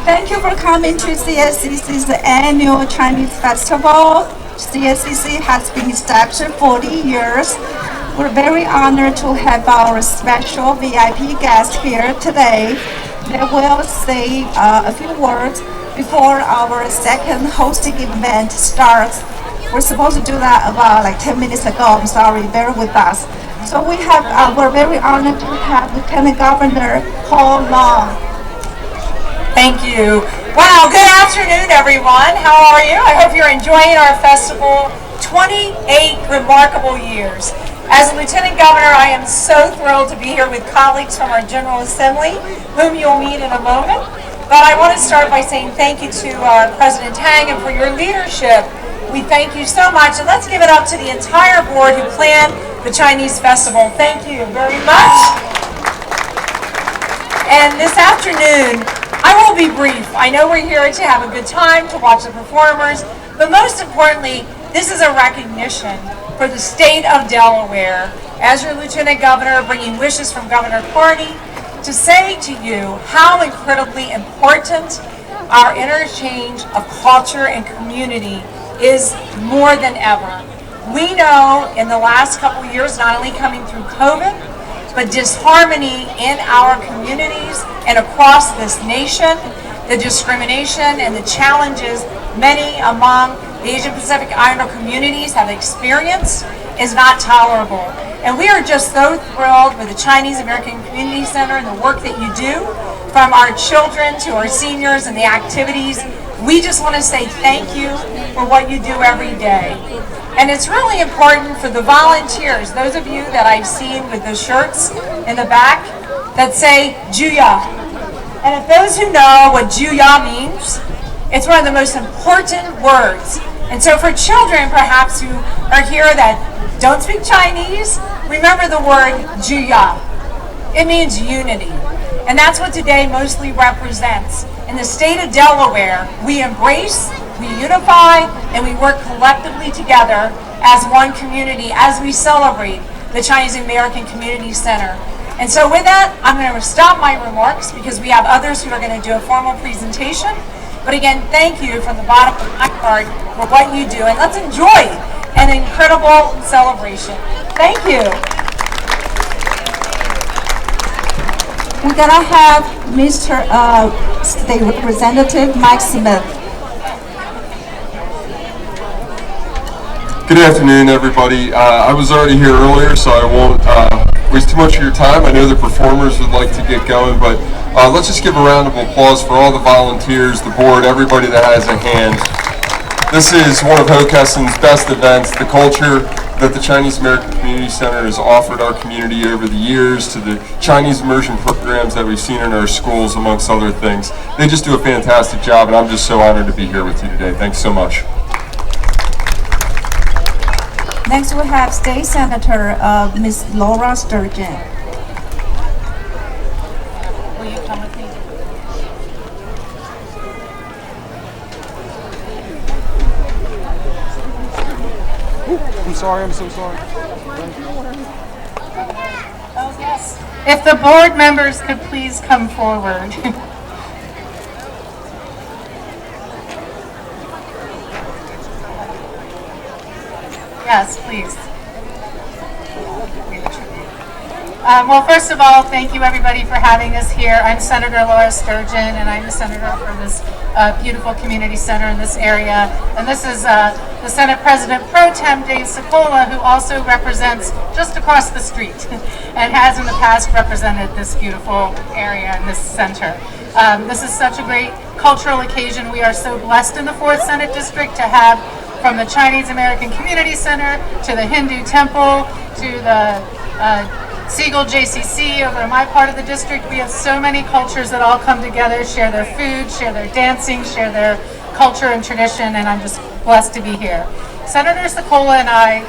Thank you for coming to CACC's annual Chinese festival. CACC has been established 40 years. We're very honored to have our special VIP guest here today. They will say a few words before our second hosting event starts. We're supposed to do that about like 10 minutes ago. I'm sorry, bear with us. So we're very honored to have Lieutenant Governor Hongliang. Thank you. Wow, good afternoon, everyone. How are you? I hope you're enjoying our festival. 28 remarkable years. As Lieutenant Governor, I am so thrilled to be here with colleagues from our General Assembly, whom you'll meet in a moment. But I want to start by saying thank you to President Tang and for your leadership. We thank you so much. And let's give it up to the entire board who planned the Chinese festival. Thank you very much. And this afternoon, I will be brief. I know we're here to have a good time, to watch the performers, but most importantly, this is a recognition for the state of Delaware, as your Lieutenant Governor, bringing wishes from Governor Carney, to say to you how incredibly important our interchange of culture and community is more than ever. We know in the last couple of years, not only coming through COVID, but disharmony in our communities and across this nation, the discrimination and the challenges many among the Asian Pacific Islander communities have experienced is not tolerable. And we are just so thrilled with the Chinese American Community Center and the work that you do, from our children to our seniors and the activities. We just want to say thank you for what you do every day. And it's really important for the volunteers, those of you that I've seen with the shirts in the back that say Juya. And if those who know what Juya means, it's one of the most important words. And so for children perhaps who are here that don't speak Chinese, remember the word Juya. It means unity. And that's what today mostly represents. In the state of Delaware, we embrace, we unify, and we work collectively together as one community as we celebrate the Chinese American Community Center. And so with that, I'm going to stop my remarks because we have others who are going to do a formal presentation. But again, thank you from the bottom of my heart for what you do. And let's enjoy an incredible celebration. Thank you. We're gonna have Mr. State Representative Mike Smith. Good afternoon, everybody. I was already here earlier, so I won't waste too much of your time. I know the performers would like to get going, but let's just give a round of applause for all the volunteers, the board, everybody that has a hand. This is one of Hockessin's best events. The culture that the Chinese American Community Center has offered our community over the years, to the Chinese immersion programs that we've seen in our schools, amongst other things. They just do a fantastic job, and I'm just so honored to be here with you today. Thanks so much. Next we have State Senator Ms. Laura Sturgeon. Will you come with me? I'm sorry, I'm so sorry. Oh, yes. If the board members could please come forward. Yes, please. Well, first of all, thank you everybody for having us here. I'm Senator Laura Sturgeon, and I'm the senator for this beautiful community center in this area. And this is the Senate President Pro Tem Dave Sokola, who also represents just across the street and has in the past represented this beautiful area and this center. This is such a great cultural occasion. We are so blessed in the 4th Senate District to have, from the Chinese American Community Center to the Hindu Temple to the Siegel JCC over in my part of the district, we have so many cultures that all come together, share their food, share their dancing, share their culture and tradition, and I'm just blessed to be here. Senator Sokola and I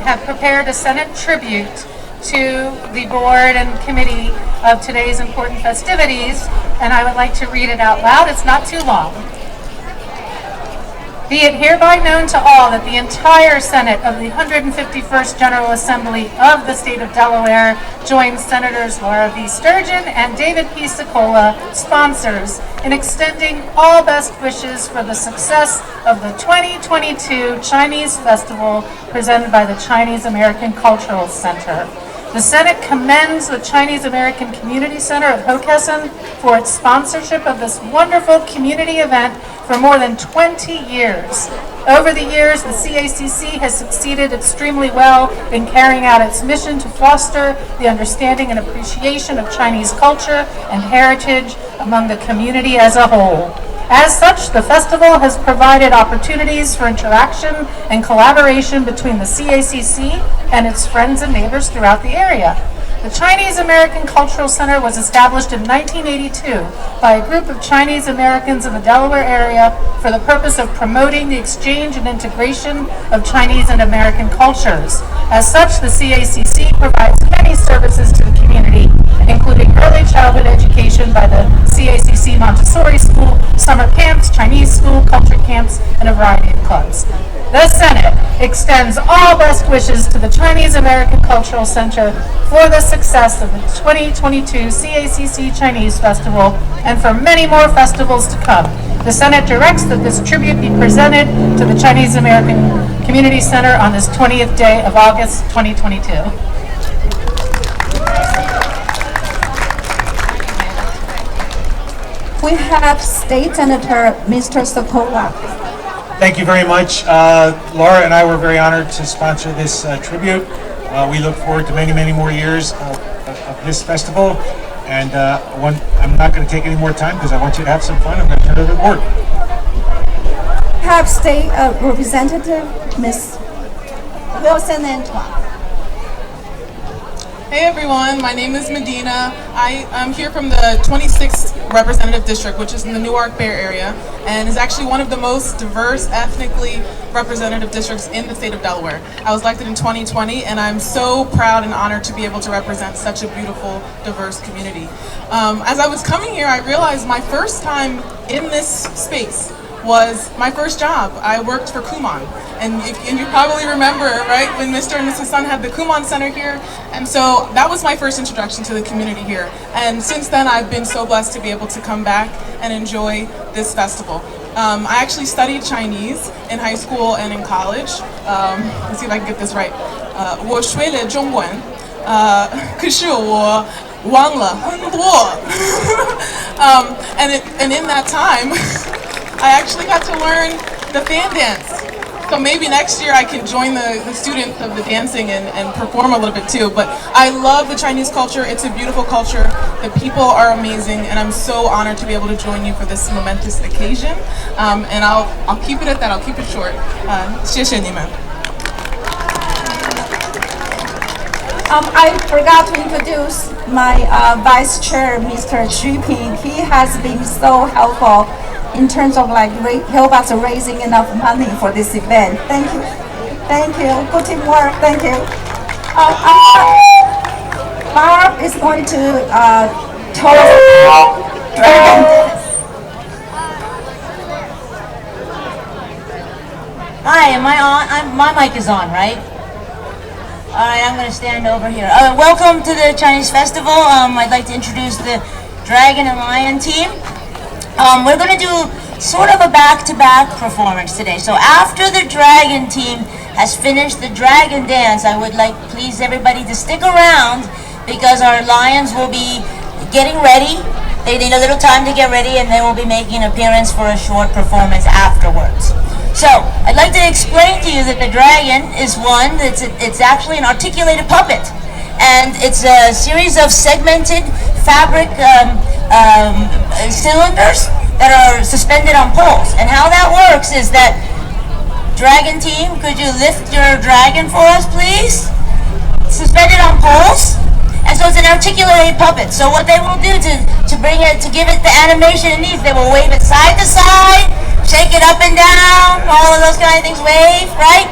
have prepared a Senate tribute to the board and committee of today's important festivities, and I would like to read it out loud. It's not too long. Be it hereby known to all that the entire Senate of the 151st General Assembly of the State of Delaware, joins Senators Laura V. Sturgeon and David P. Cicola, sponsors, in extending all best wishes for the success of the 2022 Chinese Festival presented by the Chinese American Cultural Center. The Senate commends the Chinese American Community Center of Hockessin for its sponsorship of this wonderful community event for more than 20 years. Over the years, the CACC has succeeded extremely well in carrying out its mission to foster the understanding and appreciation of Chinese culture and heritage among the community as a whole. As such, the festival has provided opportunities for interaction and collaboration between the CACC and its friends and neighbors throughout the area. The Chinese American Cultural Center was established in 1982 by a group of Chinese Americans in the Delaware area for the purpose of promoting the exchange and integration of Chinese and American cultures. As such, the CACC provides many services to the community, including early childhood education by the CACC Montessori School, summer camps, Chinese school, culture camps, and a variety of clubs. The Senate extends all best wishes to the Chinese American Cultural Center for the success of the 2022 CACC Chinese Festival and for many more festivals to come. The Senate directs that this tribute be presented to the Chinese American Community Center on this 20th day of August 2022. We have State Senator Mr. Cicola. Thank you very much. Laura and I were very honored to sponsor this tribute. We look forward to many, many more years of this festival. And I'm not going to take any more time because I want you to have some fun. I'm going to turn it over to the board. Have State Representative Ms. Wilson Antoine. Hey everyone, my name is Medina. I'm here from the 26th Representative District, which is in the Newark Bay Area, and is actually one of the most diverse ethnically representative districts in the state of Delaware. I was elected in 2020, and I'm so proud and honored to be able to represent such a beautiful, diverse community. As I was coming here, I realized my first time in this space was my first job. I worked for Kumon, and you probably remember, right, when Mr. and Mrs. Sun had the Kumon Center here, and so that was my first introduction to the community here. And since then, I've been so blessed to be able to come back and enjoy this festival. I actually studied Chinese in high school and in college. Let's see if I can get this right. 我学了中文，可是我忘了很多。And in that time, I actually got to learn the fan dance. So maybe next year I can join the students of the dancing and perform a little bit too. But I love the Chinese culture. It's a beautiful culture. The people are amazing, and I'm so honored to be able to join you for this momentous occasion. And I'll keep it at that. I'll keep it short. 谢谢你们。I forgot to introduce my Vice Chair, Mr. Xu Ping. He has been so helpful in terms of help us raising enough money for this event. Thank you. Thank you. Good teamwork. Thank you. Barb is going to tell us about Dragon Dance. Hi, am I on? My mic is on, right? All right, I'm going to stand over here. Welcome to the Chinese Festival. I'd like to introduce the Dragon and Lion team. We're going to do sort of a back-to-back performance today. So after the Dragon team has finished the Dragon Dance, I would like please everybody to stick around because our lions will be getting ready. They need a little time to get ready, and they will be making an appearance for a short performance afterwards. So I'd like to explain to you that the dragon is one. It's actually an articulated puppet, and it's a series of segmented fabric cylinders that are suspended on poles. And how that works is that, dragon team, could you lift your dragon for us, please? Suspended on poles. And so it's an articulated puppet. So what they will do to bring it, to give it the animation it needs, they will wave it side to side, shake it up and down, all of those kind of things, wave, right?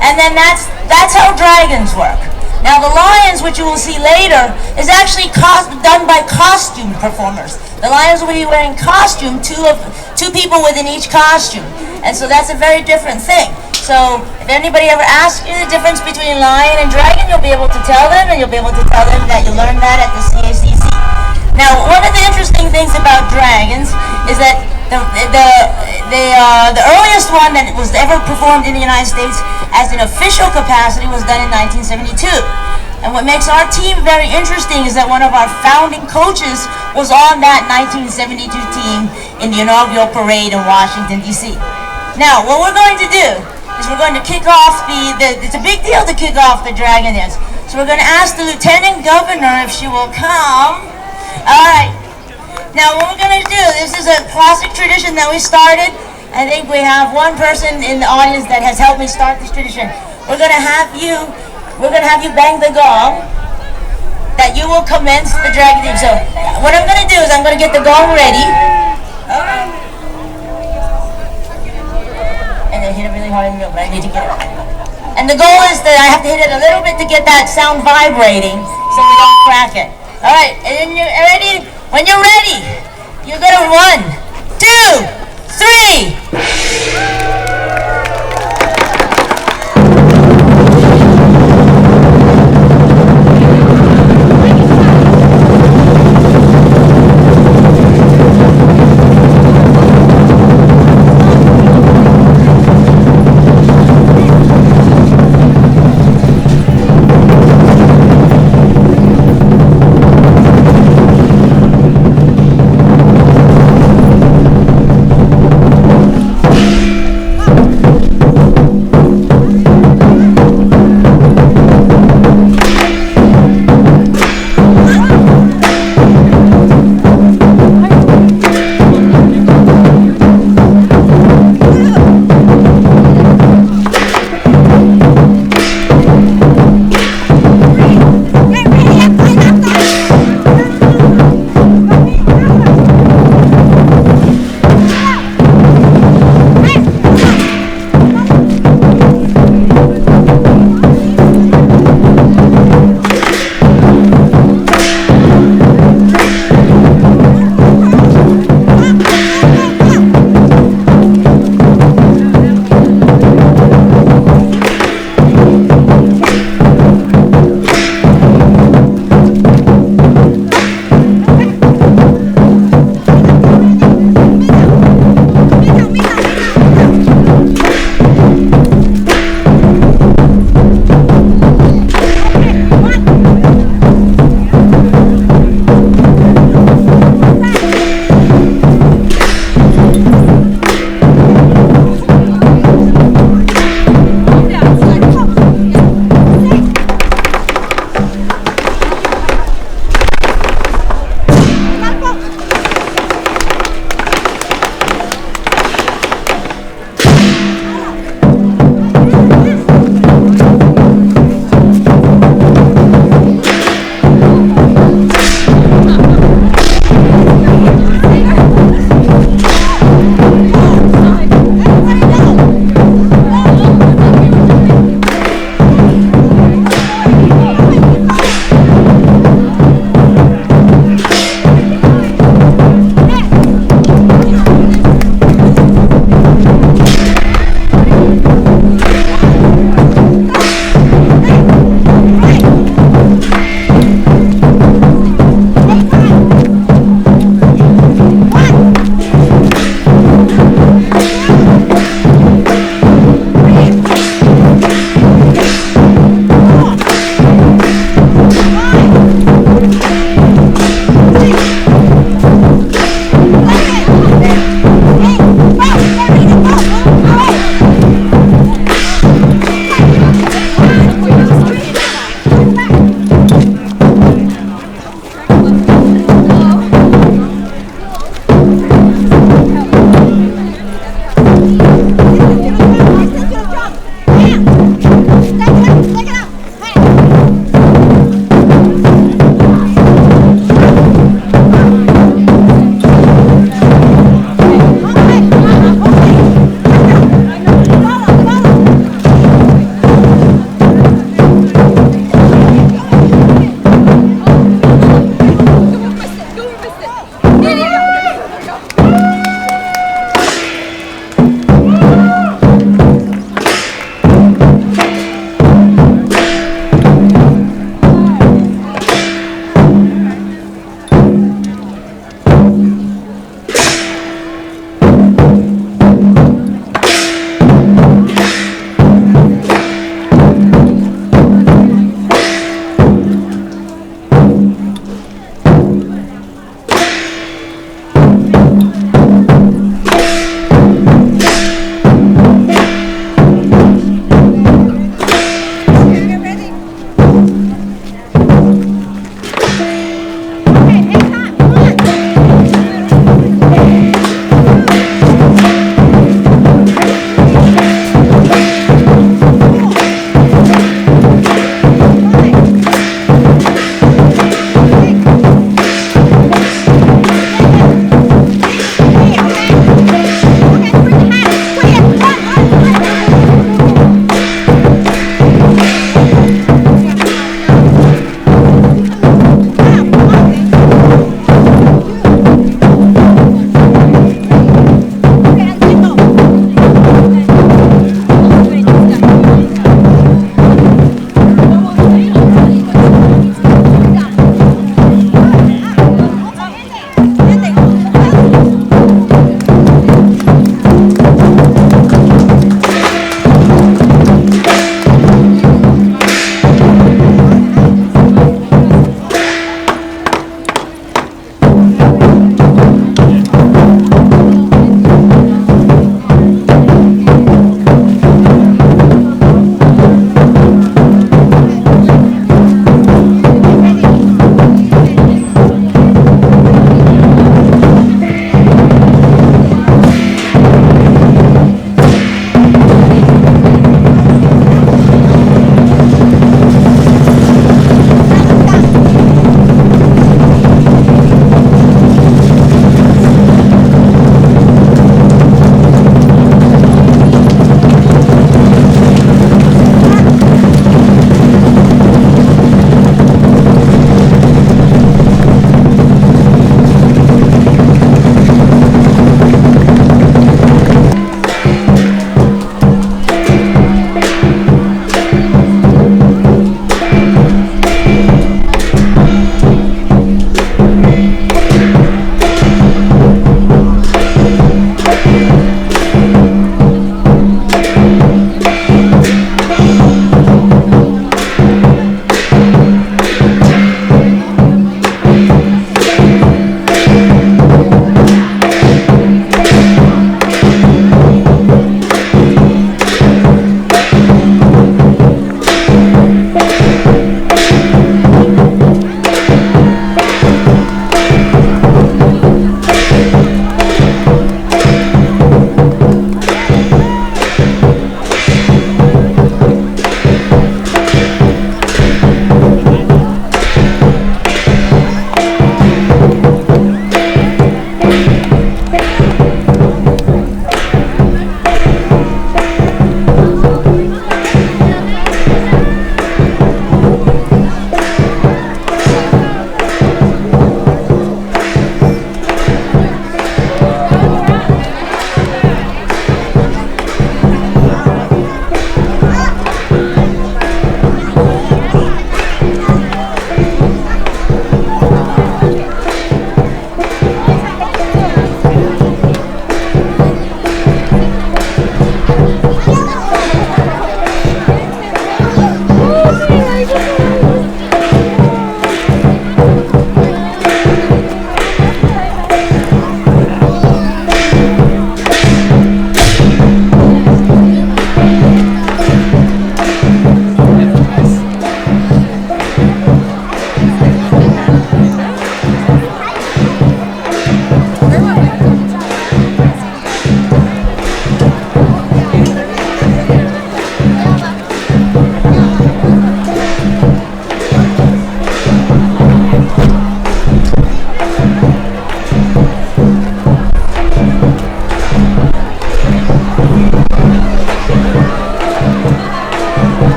And then that's how dragons work. Now the lions, which you will see later, is actually done by costume performers. The lions will be wearing costume, two people within each costume. And so that's a very different thing. So if anybody ever asks you the difference between lion and dragon, you'll be able to tell them, and you'll be able to tell them that you learned that at the CACC. Now, one of the interesting things about dragons is that the earliest one that was ever performed in the United States as an official capacity was done in 1972. And what makes our team very interesting is that one of our founding coaches was on that 1972 team in the inaugural parade in Washington, D.C. Now, what we're going to do is we're going to kick off it's a big deal to kick off the dragon dance. So we're going to ask the Lieutenant Governor if she will come. All right. Now, what we're going to do, this is a classic tradition that we started. I think we have one person in the audience that has helped me start this tradition. We're going to have you bang the gong, that you will commence the dragon theme. So, what I'm going to do is I'm going to get the gong ready. And then hit it really hard in the middle, but I need to get it. And the goal is that I have to hit it a little bit to get that sound vibrating so we don't crack it. All right, and then you're ready. When you're ready, you're going to 1, 2, 3.